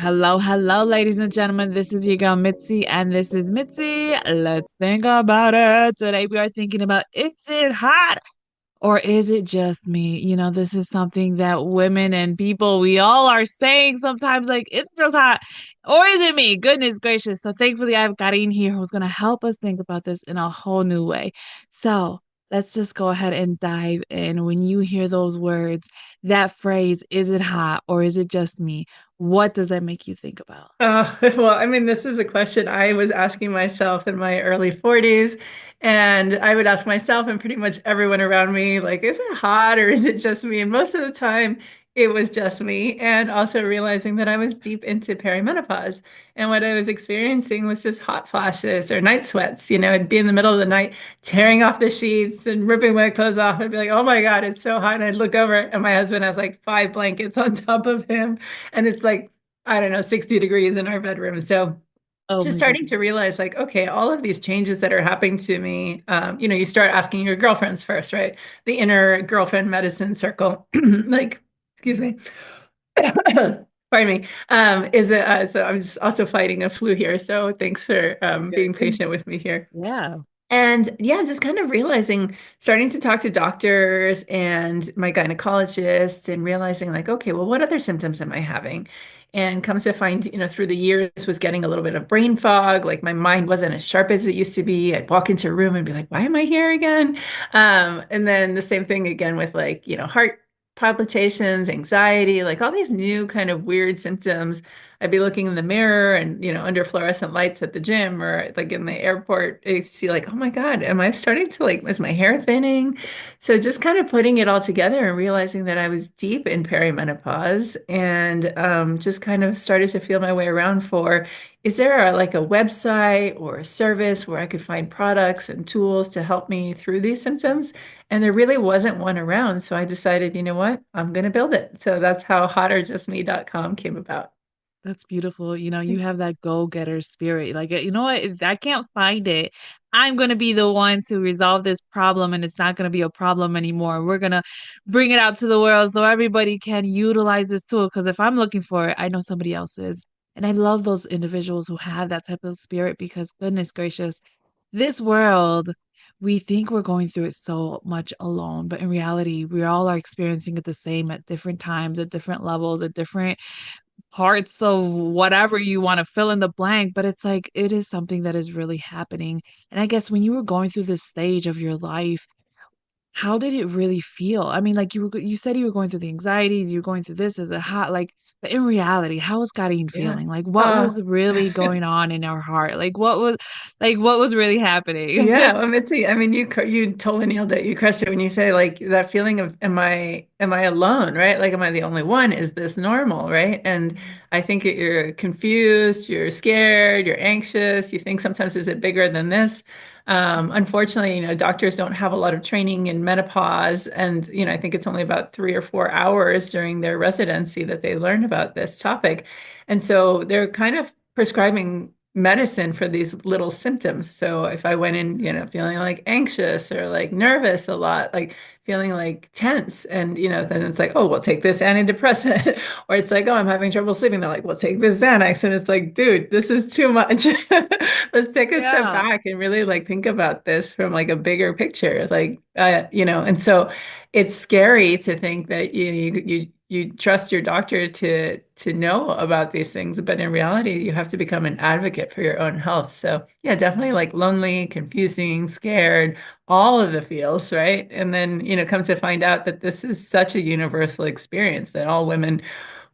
Hello, hello, ladies and gentlemen. This is your girl Mitzi, and this is Mitzi. Let's think about it. Today we are thinking about, is it hot or is it just me? This is something that women and people, we all are saying sometimes, like, is it just hot or is it me? Goodness gracious. So thankfully I have Carin here who's going to help us think about this in a whole new way. So let's just go ahead and dive in. When you hear those words, that phrase, is it hot or is it just me? What does that make you think about? Well, I mean, this is a question I was asking myself in my early 40s. And I would ask myself and pretty much everyone around me, like, is it hot or is it just me? And most of the time, it was just me. And also realizing that I was deep into perimenopause. And what I was experiencing was just hot flashes or night sweats. I'd be in the middle of the night tearing off the sheets and ripping my clothes off. I'd be like, oh my God, it's so hot. And I'd look over, and my husband has like five blankets on top of him. And it's like, I don't know, 60 degrees in our bedroom. So Oh just my starting goodness. to realize like, okay, all of these changes that are happening to me, you start asking your girlfriends first, right? The inner girlfriend medicine circle, like, excuse me. Pardon me. Is it, so I'm just also fighting a flu here. So thanks for being Good. patient with me here. Yeah, And yeah, just kind of realizing, starting to talk to doctors and my gynecologist and realizing like, okay, well, what other symptoms am I having? And comes to find, through the years was getting a little bit of brain fog. Like my mind wasn't as sharp as it used to be. I'd walk into a room and be like, why am I here again? And then the same thing again with like, heart palpitations, anxiety, like all these new kind of weird symptoms. I'd be looking in the mirror and, under fluorescent lights at the gym or like in the airport, I see like, oh my God, am I starting to like, is my hair thinning? So just kind of putting it all together and realizing that I was deep in perimenopause and just kind of started to feel my way around for, is there like a website or a service where I could find products and tools to help me through these symptoms? And there really wasn't one around. So I decided, you know what, I'm going to build it. So that's how hotorjustme.com came about. that's beautiful. You have that go-getter spirit. Like, you know what? If I can't find it, I'm going to be the one to resolve this problem, and it's not going to be a problem anymore. We're going to bring it out to the world so everybody can utilize this tool. Because if I'm looking for it, I know somebody else is. And I love those individuals who have that type of spirit because, goodness gracious, this world, we think we're going through it so much alone, but in reality, we all are experiencing it the same at different times, at different levels, at different parts of whatever you want to fill in the blank. But it's like it is something that is really happening. And I guess when you were going through this stage of your life, how did it really feel? I mean, like you said you were going through the anxieties, you were going through this as a hot, like, but in reality, how was Karine Yeah. feeling? Like what Oh, was really going on in her heart? Like what was really happening? yeah. Well, Mitzi, I mean, you totally nailed it. You crushed it when you say like that feeling of am I alone, right? Like, am I the only one? Is this normal, right? And I think you're confused, you're scared, you're anxious. You think sometimes, is it bigger than this? Unfortunately, doctors don't have a lot of training in menopause, and I think it's only about 3 or 4 hours during their residency that they learn about this topic, and so they're kind of prescribing medicine for these little symptoms. So if I went in, feeling like anxious or like nervous a lot, like feeling like tense, and then it's like, oh, we'll take this antidepressant, or it's like, oh, I'm having trouble sleeping. They're like, we'll take this Xanax, and it's like, dude, this is too much. Let's take a step Yeah. back and really like think about this from like a bigger picture, like and so it's scary to think that you trust your doctor to know about these things, but in reality, you have to become an advocate for your own health. So yeah, definitely like lonely, confusing, scared, all of the feels, right? And then, comes to find out that this is such a universal experience that all women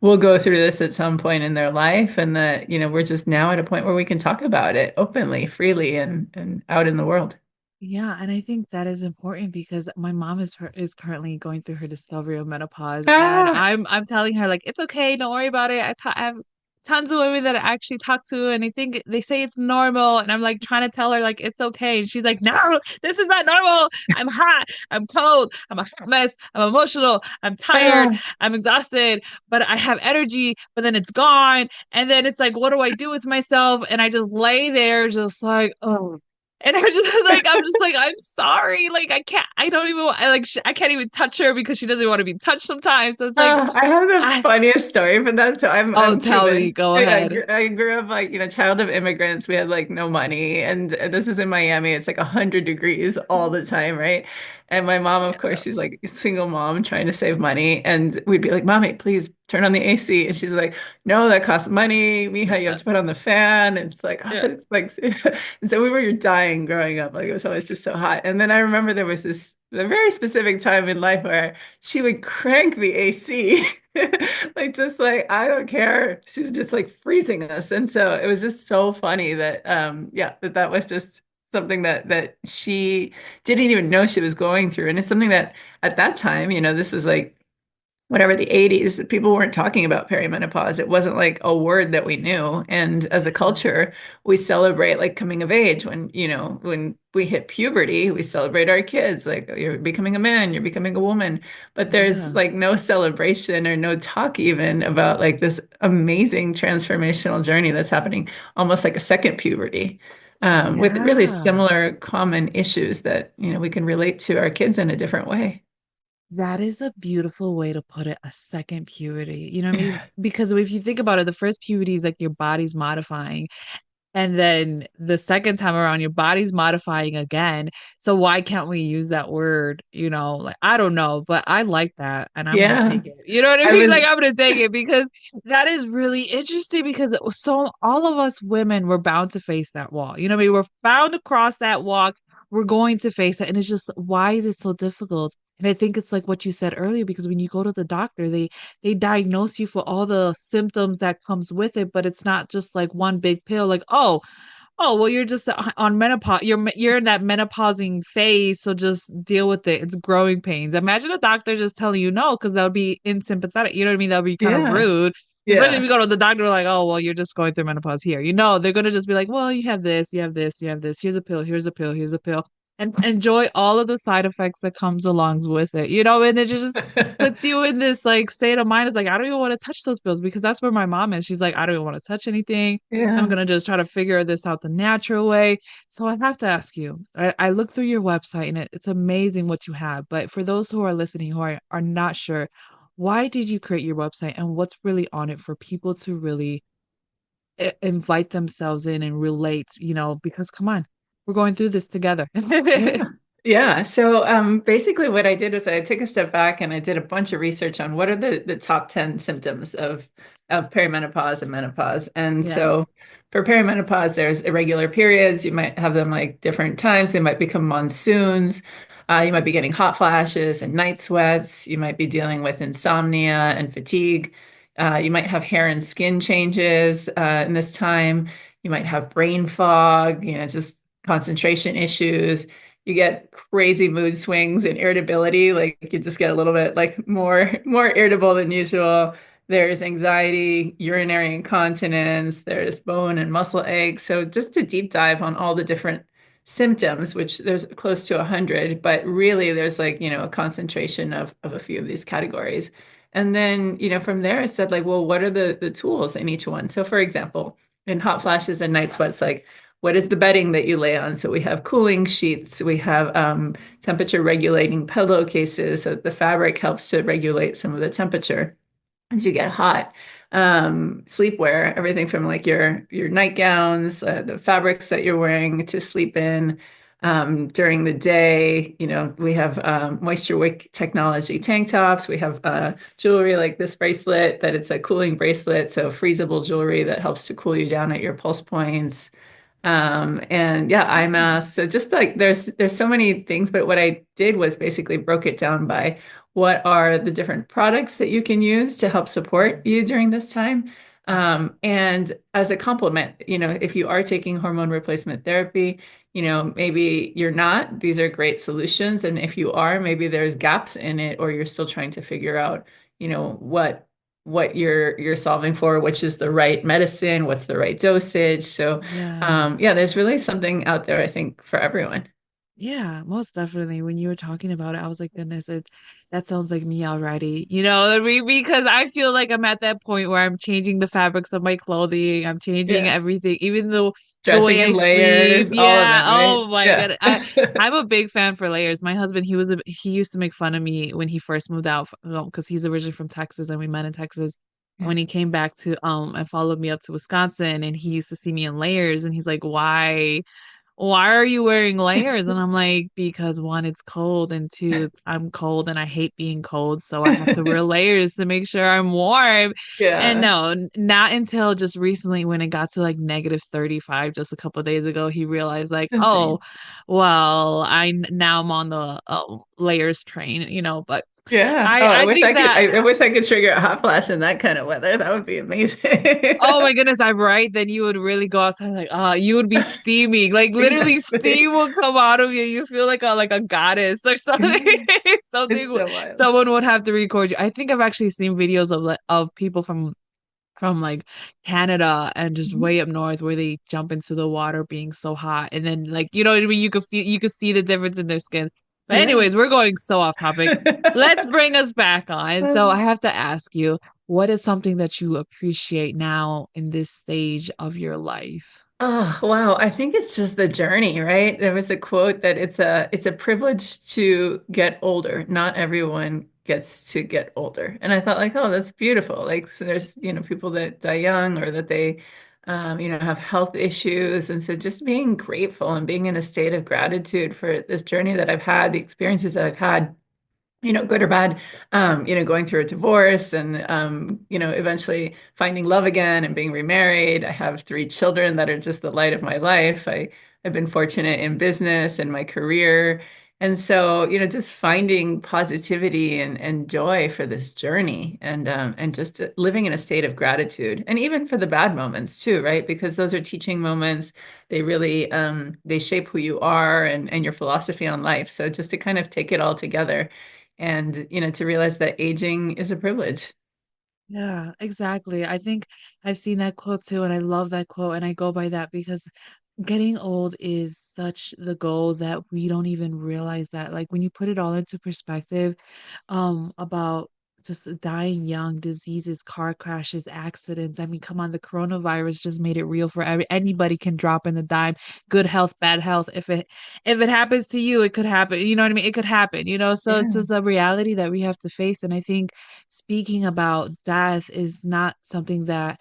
will go through this at some point in their life, and that, we're just now at a point where we can talk about it openly, freely, and out in the world. Yeah, and I think that is important because my mom is currently going through her discovery of menopause, and Ah, I'm telling her like it's okay, don't worry about it. I have tons of women that I actually talk to, and they say it's normal, and I'm like trying to tell her like it's okay, and she's like, no, this is not normal. I'm hot, I'm cold, I'm a hot mess, I'm emotional, I'm tired, ah. I'm exhausted, but I have energy, but then it's gone, and then it's like, what do I do with myself? And I just lay there, just like, oh. And I'm just like, I'm sorry. Like, I don't even, I can't even touch her because she doesn't want to be touched sometimes. So it's like, I have the I, funniest story for that. So oh, I'm tell me, Cuban. go I ahead. grew, I grew up like, child of immigrants. We had like no money, and this is in Miami. It's like 100 degrees all the time, right? And my mom, of course, she's like a single mom trying to save money, and we'd be like, "Mommy, please turn on the AC." And she's like, "No, that costs money, Mija. You have to put on the fan." And it's like, oh, Yeah. but it's like, and so we were dying growing up. Like it was always just so hot. And then I remember there was this a very specific time in life where she would crank the AC. Like just like I don't care. She's just like freezing us. And so it was just so funny that yeah, that was just something that she didn't even know she was going through. And it's something that at that time, this was like whatever the 80s, people weren't talking about perimenopause. It wasn't like a word that we knew. And as a Yeah. culture, we celebrate like coming of age when we hit puberty, we celebrate our kids, like you're becoming a man, you're becoming a woman. But there's Yeah. like no celebration or no talk even about like this amazing transformational journey that's happening, almost like a second puberty. With really Yeah. similar common issues that, we can relate to our kids in a different way. That is a beautiful way to put it, a second puberty. You know what I mean? Because if you think about it, the first puberty is like your body's modifying. And then the second time around, your body's modifying again. So why can't we use that word? Like, I don't know, but I like that and I'm gonna Yeah. take it. You know what I I mean? was Like, I'm gonna take it because that is really interesting because so all of us women were bound to face that wall. You know what I mean? We're bound to cross that walk. We're going to face it. And it's just, why is it so difficult? And I think it's like what you said earlier, because when you go to the doctor, they diagnose you for all the symptoms that comes with it, but it's not just like one big pill like, well, you're just on menopause. You're in that menopausing phase, so just deal with it. It's growing pains. Imagine a doctor just telling you no, because that would be insympathetic. You know what I mean? That would be kind of Yeah. rude. Especially if Yeah. you go to the doctor like, oh, well, you're just going through menopause here. They're gonna just be like, well, you have this, you have this, you have this. Here's a pill, here's a pill, here's a pill. And enjoy all of the side effects that comes along with it. And it just puts you in this like state of mind. It's like, I don't even want to touch those pills because that's where my mom is. She's like, I don't even want to touch anything. I'm Yeah. gonna just try to figure this out the natural way. So I have to ask you. I looked through your website and it's amazing what you have. But for those who are listening who are not sure, why did you create your website and what's really on it for people to really invite themselves in and relate? Because come on, we're going through this together. Yeah. Yeah. So basically what I did was I took a step back and I did a bunch of research on what are the top 10 symptoms of perimenopause and menopause. And Yeah. so for perimenopause, there's irregular periods. You might have them like different times. They might become monsoons. You might be getting hot flashes and night sweats. You might be dealing with insomnia and fatigue. You might have hair and skin changes in this time. You might have brain fog, just concentration issues. You get crazy mood swings and irritability. Like you just get a little bit like more irritable than usual. There's anxiety, urinary incontinence, there's bone and muscle aches. So just to deep dive on all the different symptoms, which there's close to 100, but really there's like, a concentration of a few of these categories. And then, from there I said like, well, what are the tools in each one? So for example, in hot flashes and night sweats, like what is the bedding that you lay on? So we have cooling sheets, we have temperature regulating pillowcases. So the fabric helps to regulate some of the temperature as you get hot. Sleepwear, everything from like your nightgowns, the fabrics that you're wearing to sleep in. During the day, we have moisture wick technology tank tops. We have jewelry like this bracelet that it's a cooling bracelet, so freezable jewelry that helps to cool you down at your pulse points. And yeah, eye masks. So just like there's so many things, but what I did was basically broke it down by what are the different products that you can use to help support you during this time. And as a complement, if you are taking hormone replacement therapy, maybe you're not, these are great solutions. And if you are, maybe there's gaps in it, or you're still trying to figure out, what you're solving for, which is the right medicine, what's the right dosage. So Yeah. yeah, there's really something out there, I think, for everyone. Yeah, most definitely. When you were talking about it, I was like, goodness, that sounds like me already. What I mean? Because I feel like I'm at that point where I'm changing the fabrics of my clothing. I'm changing Yeah. everything, even though the dressing way I in sleep. layers, all of Yeah. that, right? Oh my Yeah. God. I'm a big fan for layers. My husband, he used to make fun of me when he first moved out because he's originally from Texas and we met in Texas. Yeah. When he came back to and followed me up to Wisconsin and he used to see me in layers and he's like, why are you wearing layers? And I'm like, because one, it's cold, and two, I'm cold and I hate being cold, so I have to wear layers to make sure I'm warm. And Yeah. no, not until just recently when it got to like negative 35 just a couple of days ago, he realized like, oh, Insane. well, now I'm on the layers train, but Yeah. Oh, I think that I wish I could trigger a hot flash in that kind of weather. That would be amazing. oh my goodness, I'm right. Then you would really go outside like, you would be steaming. Like literally Exactly. steam will come out of you. You feel like a goddess or something. It's Something so wild. someone would have to record you. I think I've actually seen videos of of people from like Canada and just Mhm. way up north where they jump into the water being so hot and then like you know what I mean you could see the difference in their skin. But Yeah. anyways, we're going so off topic. Let's bring us back on. So I have to ask you, what is something that you appreciate now in this stage of your life? Oh, wow. I think it's just the journey, right? There was a quote that it's a privilege to get older. Not everyone gets to get older. And I thought like, oh, that's beautiful. Like so there's, people that die young or that they have health issues. And so just being grateful and being in a state of gratitude for this journey that I've had, the experiences that I've had good or bad, going through a divorce and, eventually finding love again and being remarried. I have three children that are just the light of my life. I've been fortunate in business and my career. And so, just finding positivity and joy for this journey and just living in a state of gratitude and even for the bad moments too, right? Because those are teaching moments. They really, they shape who you are and your philosophy on life. So just to kind of take it all together and to realize that aging is a privilege. Yeah, exactly. I think I've seen that quote too, and I love that quote, and I go by that because getting old is such the goal that we don't even realize that. Like when you put it all into perspective, about just dying young, diseases, car crashes, accidents. I mean, come on, the coronavirus just made it real for anybody can drop in the dime. Good health, bad health. If it happens to you, it could happen. You know what I mean? It could happen, So it's Yeah. just a reality that we have to face. And I think speaking about death is not something that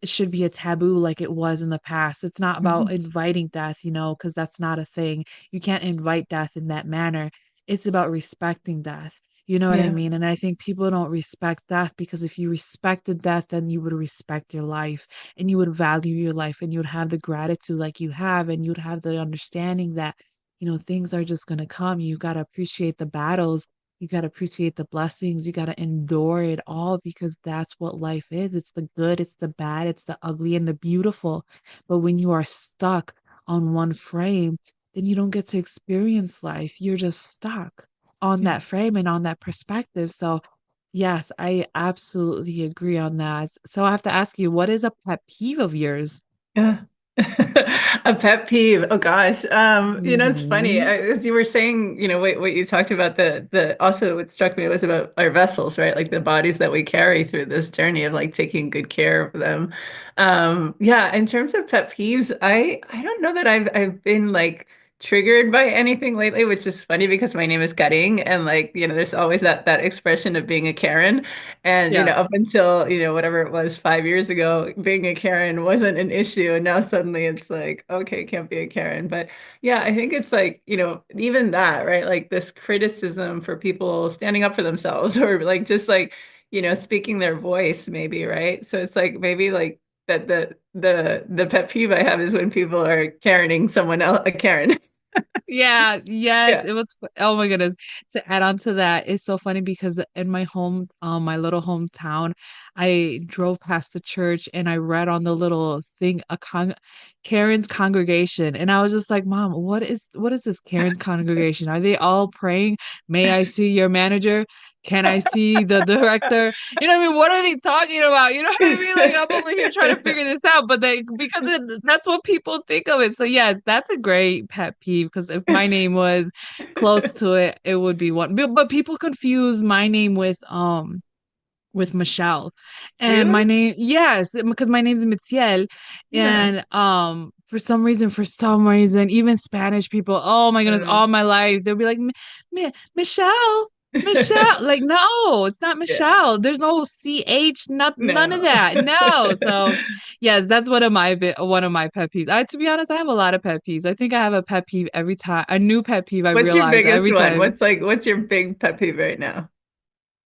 should be a taboo like it was in the past. It's not about Mhm. inviting death, because that's not a thing. You can't invite death in that manner. It's about respecting death. You know what I Yeah. mean? And I think people don't respect death because if you respected death, then you would respect your life and you would value your life and you would have the gratitude like you have and you'd have the understanding that, things are just going to come. You got to appreciate the battles. You got to appreciate the blessings. You got to endure it all because that's what life is. It's the good, it's the bad, it's the ugly and the beautiful. But when you are stuck on one frame, then you don't get to experience life. You're just stuck on Yeah. that frame and on that perspective. So, yes, I absolutely agree on that. So, I have to ask you, what is a pet peeve of yours? Yeah. A pet peeve. Oh gosh. It's funny. Hmm. As you were saying, what you talked about the also what struck me was about our vessels, right? Like the bodies that we carry through this journey of like taking good care of them. Yeah, in terms of pet peeves, I don't know that I've been like triggered by anything lately, which is funny because my name is Cutting and like, there's always that expression of being a Karen. And, Yeah. up until, whatever it was 5 years ago, being a Karen wasn't an issue. And now suddenly it's like, okay, can't be a Karen. But yeah, I think it's like, even that, right? Like this criticism for people standing up for themselves or like just like, speaking their voice maybe, right? So it's like maybe like that the pet peeve I have is when people are Karening someone else, a Karen. Yeah, yes, Yeah. it was. Oh my goodness. To add on to that, it's so funny because in my my little hometown, I drove past the church and I read on the little thing Karen's congregation, and I was just like, Mom, what is this Karen's congregation? Are they all praying? May I see your manager? Can I see the director? You know what I mean? What are they talking about? You know what I mean? Like I'm over here trying to figure this out, but that's what people think of it. So yes, that's a great pet peeve because if my name was close to it, it would be one. But people confuse my name with Michelle. And my Really? name, yes, because my name's Mitziel. Yeah. And for some reason, even Spanish people, oh my goodness, Uh, all my life, they'll be like, Michelle, Michelle. Like, no, it's not yeah. Michelle. There's no CH, none of No. that. No. So, yes, that's one of my pet peeves. To be honest, I have a lot of pet peeves. I think I have a pet peeve every time, a new pet peeve I What's your realize biggest every one? time. What's your big pet peeve right now?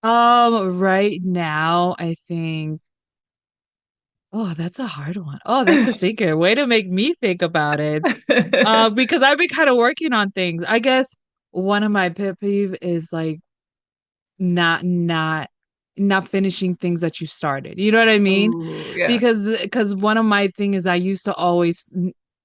Right now, I think. Oh, that's a hard one. Oh, that's a thinker. Way to make me think about it. Because I've been kind of working on things. I guess one of my pet peeve is like not not not finishing things that you started. You know what I mean? Oh, yeah. Because one of my thing is I used to always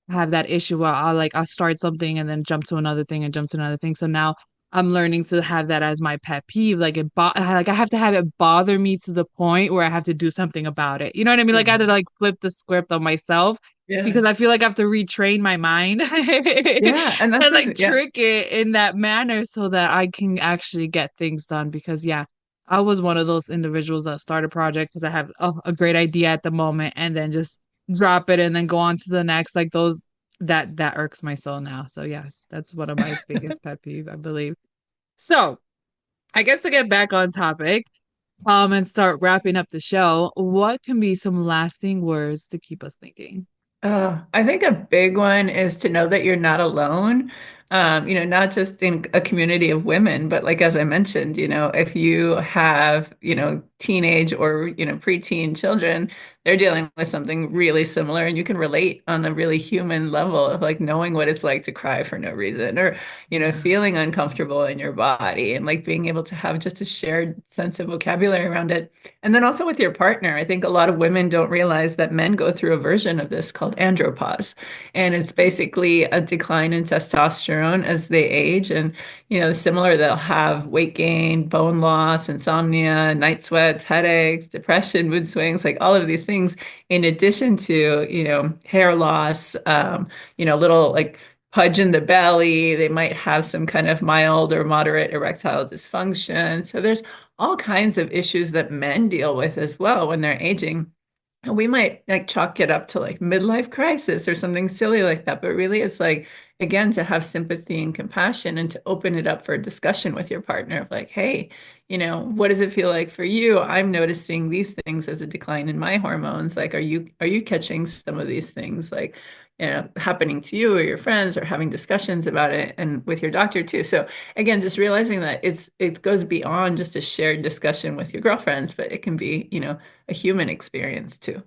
have that issue where I'll start something and then jump to another thing and jump to another thing. So now I'm learning to have that as my pet peeve. Like I have to have it bother me to the point where I have to do something about it. You know what I mean? Like I have to like flip the script on myself Yeah. because I feel like I have to retrain my mind and Yeah. And that's like yeah. trick it in that manner so that I can actually get things done. Because yeah, I was one of those individuals that start a project because I have a great idea at the moment and then just drop it and then go on to the next. Like those that irks my soul now. So yes, that's one of my biggest pet peeve, I believe. So I guess to get back on topic, and start wrapping up the show, what can be some lasting words to keep us thinking? I think a big one is to know that you're not alone. Not just in a community of women, but like as I mentioned, if you have, teenage or, preteen children, they're dealing with something really similar, and you can relate on a really human level of like knowing what it's like to cry for no reason, or, Yeah. feeling uncomfortable in your body, and like being able to have just a shared sense of vocabulary around it. And then also with your partner, I think a lot of women don't realize that men go through a version of this called andropause. And it's basically a decline in testosterone as they age. And, similar, they'll have weight gain, bone loss, insomnia, night sweats, headaches, depression, mood swings, like all of these things, in addition to, hair loss, little like pudge in the belly. They might have some kind of mild or moderate erectile dysfunction. So there's all kinds of issues that men deal with as well when they're aging. And we might like chalk it up to like midlife crisis or something silly like that. But really, it's like, again, to have sympathy and compassion and to open it up for a discussion with your partner of like, hey, what does it feel like for you? I'm noticing these things as a decline in my hormones. Like, are you catching some of these things like, happening to you or your friends, or having discussions about it and with your doctor too? So again, just realizing that it goes beyond just a shared discussion with your girlfriends, but it can be, a human experience too.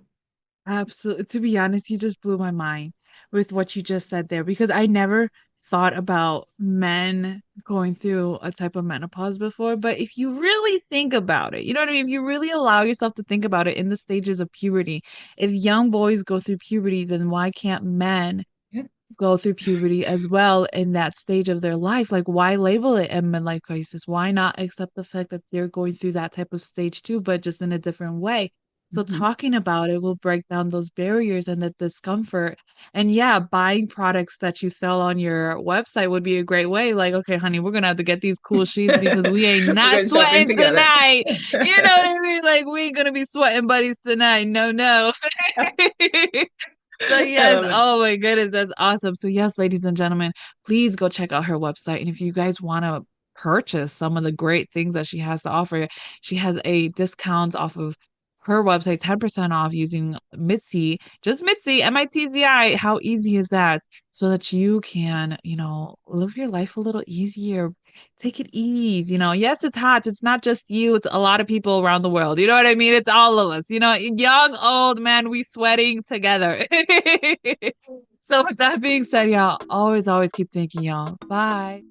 Absolutely. To be honest, you just blew my mind with what you just said there because I never thought about men going through a type of menopause before. But if you really think about it, you know what I mean? If you really allow yourself to think about it in the stages of puberty, if young boys go through puberty, then why can't men Yeah. go through puberty as well in that stage of their life? Like, why label it a midlife crisis? Why not accept the fact that they're going through that type of stage too, but just in a different way? So, Mhm. talking about it will break down those barriers and the discomfort. And yeah, buying products that you sell on your website would be a great way. Like, okay, honey, we're gonna have to get these cool sheets because we ain't We're not going shopping sweating together. tonight. You know what I mean? Like, we ain't gonna be sweating buddies tonight. No, no. So I yes, love it. oh my goodness, that's awesome. So yes, ladies and gentlemen, please go check out her website. And if you guys want to purchase some of the great things that she has to offer, she has a discount off of her website, 10% off using Mitzi, just Mitzi, Mitzi. How easy is that? So that you can, live your life a little easier. Take it easy. Yes, it's hot. It's not just you, it's a lot of people around the world. You know what I mean? It's all of us, young, old, man, we sweating together. So with that being said, y'all, always, always keep thinking, y'all. Bye.